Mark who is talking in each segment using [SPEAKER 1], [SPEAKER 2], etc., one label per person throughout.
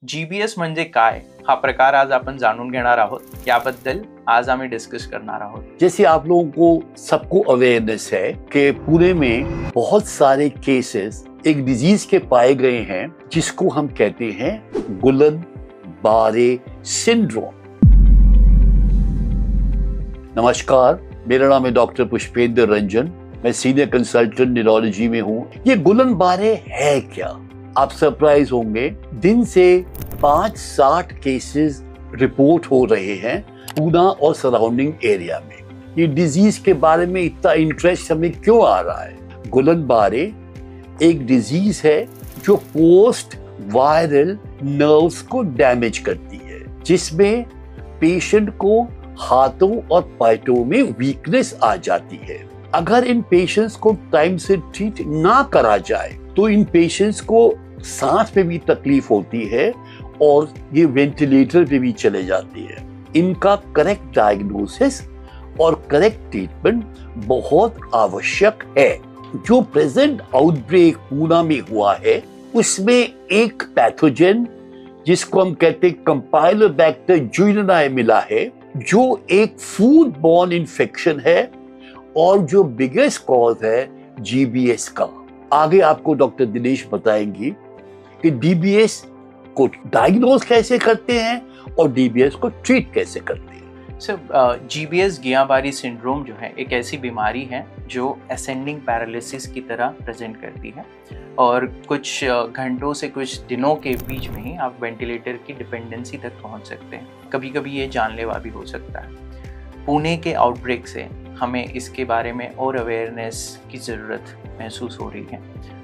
[SPEAKER 1] GBS म्हणजे काय हा प्रकार आज आपण जाणून घेणार आहोत. याबद्दल आज आम्ही डिस्कस करणार आहोत.
[SPEAKER 2] जैसे आप लोगों को सबको अवेयरनेस है कि पुणे में बहुत सारे केसेस एक डिजीज के पाए गए हैं जिसको हम कहते हैं गुलन-बारे सिंड्रोम। नमस्कार, मेरा नाम है डॉक्टर पुष्पेंद्र रंजन। मैं सीनियर कंसल्टेंट न्यूरोलॉजी में हूँ। ये गुलन-बारे है क्या? आप सरप्राइज होंगे, दिन से 5-60 केसेस रिपोर्ट हो रहे हैं पूना और सराउंडिंग एरिया में। ये डिजीज के बारे में इतना इंटरेस्ट हमें क्यों आ रहा है? गुलन-बारे एक डिजीज है जो पोस्ट वायरल नर्व्स को डैमेज करती है, जिसमें पेशेंट को हाथों और पैरों में वीकनेस आ जाती है। अगर इन पेशेंट्स को टाइम से ट्रीट ना करा जाए तो इन पेशेंट्स को सांस में भी तकलीफ होती है और ये वेंटिलेटर पे भी चले जाती है। इनका करेक्ट डायग्नोसिस और करेक्ट ट्रीटमेंट बहुत आवश्यक है। जो प्रेजेंट आउटब्रेक पूना में हुआ है उसमें एक पैथोजन जिसको हम कहते हैं कैम्पाइलोबैक्टर ज्यूरेनाई मिला है, जो एक फूड बॉर्न इन्फेक्शन है और जो बिगेस्ट कॉज है जीबीएस का। आगे आपको डॉक्टर दिनेश बताएंगी कि डीबीएस को डायग्नोज कैसे करते हैं और डीबीएस को ट्रीट कैसे करते हैं।
[SPEAKER 1] सर, जीबीएस गियाबारी सिंड्रोम जो है एक ऐसी बीमारी है जो असेंडिंग पैरालिसिस की तरह प्रेजेंट करती है और कुछ घंटों से कुछ दिनों के बीच में ही आप वेंटिलेटर की डिपेंडेंसी तक पहुंच सकते हैं। कभी कभी ये जानलेवा भी हो सकता है। पुणे के आउटब्रेक से हमें इसके बारे में और अवेयरनेस की ज़रूरत महसूस हो रही है।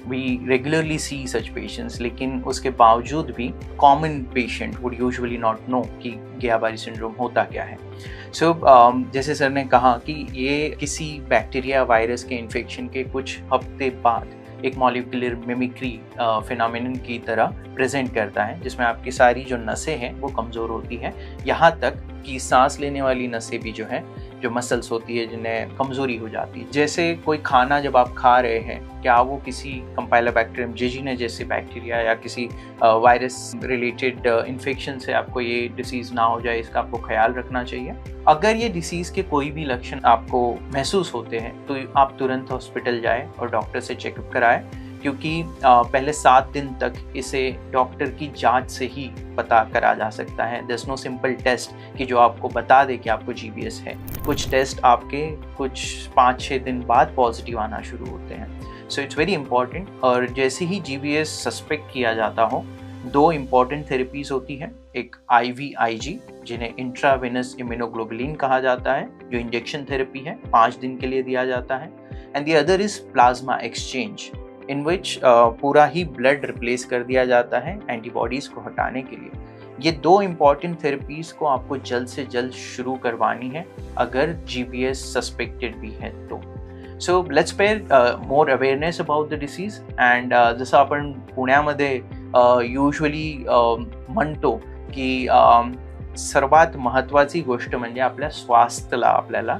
[SPEAKER 1] We regularly see such patients, लेकिन उसके बावजूद भी common patient would usually not know कि गियाबारी सिंड्रोम होता क्या है। जैसे सर ने कहा कि ये किसी बैक्टीरिया वायरस के इन्फेक्शन के कुछ हफ्ते बाद एक मॉलिक्यूलर मिमिक्री फिनोमेनन की तरह प्रेजेंट करता है, जिसमें आपकी सारी जो नसें हैं वो कमज़ोर होती हैं, यहाँ तक कि सांस लेने वाली नसें भी जो है, जो मसल्स होती है, जिन्हें कमज़ोरी हो जाती है। जैसे कोई खाना जब आप खा रहे हैं, क्या वो किसी कंपाइलोबैक्टीरियम जेजिने जैसे बैक्टीरिया या किसी वायरस रिलेटेड इन्फेक्शन से आपको ये डिसीज़ ना हो जाए, इसका आपको ख्याल रखना चाहिए। अगर ये डिसीज़ के कोई भी लक्षण आपको महसूस होते हैं तो आप तुरंत हॉस्पिटल जाएं और डॉक्टर से चेकअप कराएं, क्योंकि पहले 7 दिन तक इसे डॉक्टर की जांच से ही पता करा जा सकता है। There is no simple test कि जो आपको बता दे कि आपको जीबीएस है। कुछ टेस्ट आपके कुछ 5-6 दिन बाद पॉजिटिव आना शुरू होते हैं। So it's very important. और जैसे ही जीबीएस सस्पेक्ट किया जाता हो, 2 इम्पॉर्टेंट थेरेपीज होती हैं। एक IVIG, जिन्हें इंट्रावेनस इम्यूनोग्लोबुलिन कहा जाता है, जो इंजेक्शन थेरेपी है, 5 दिन के लिए दिया जाता है। And the other is plasma exchange, in which पूरा ही ब्लड रिप्लेस कर दिया जाता है एंटीबॉडीज़ को हटाने के लिए। ये 2 इम्पॉर्टेंट थेरेपीज़ को आपको जल्द से जल्द शुरू करवानी है अगर जीबीएस सस्पेक्टेड भी है तो। So let's spread more awareness about the disease. And जसं आपण पुण्यामध्ये युजली म्हणतो की सर्वात महत्त्वाची गोष्ट म्हणजे आपल्या स्वास्थ्याला आपल्याला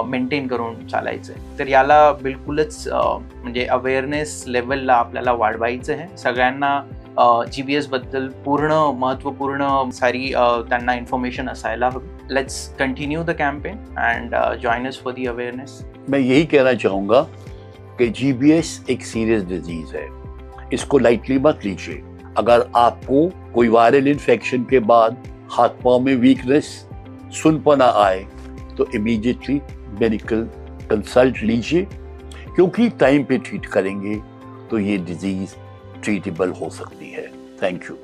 [SPEAKER 1] मेंटेन करून चालायचं आहे। तर याला बिलकुलच म्हणजे अवेअरनेस लेवलला आपल्याला वाढवायचं आहे। सगळ्यांना जीबीएस बद्दल पूर्ण महत्त्वपूर्ण सारी त्यांना इन्फॉर्मेशन असायला हवी। Let's continue the campaign and join us for the awareness.
[SPEAKER 2] मैं यही कहना चाहूँगा कि जीबीएस एक सीरियस डिजीज है, इसको लाइटली मत लीजिए। अगर आपको कोई वायरल इन्फेक्शन के बाद हाथ पाँव में वीकनेस, सुनपना आए तो इमीडिएटली मेडिकल कंसल्ट लीजिए, क्योंकि टाइम पे ट्रीट करेंगे तो ये डिजीज ट्रीटेबल हो सकती है। Thank you.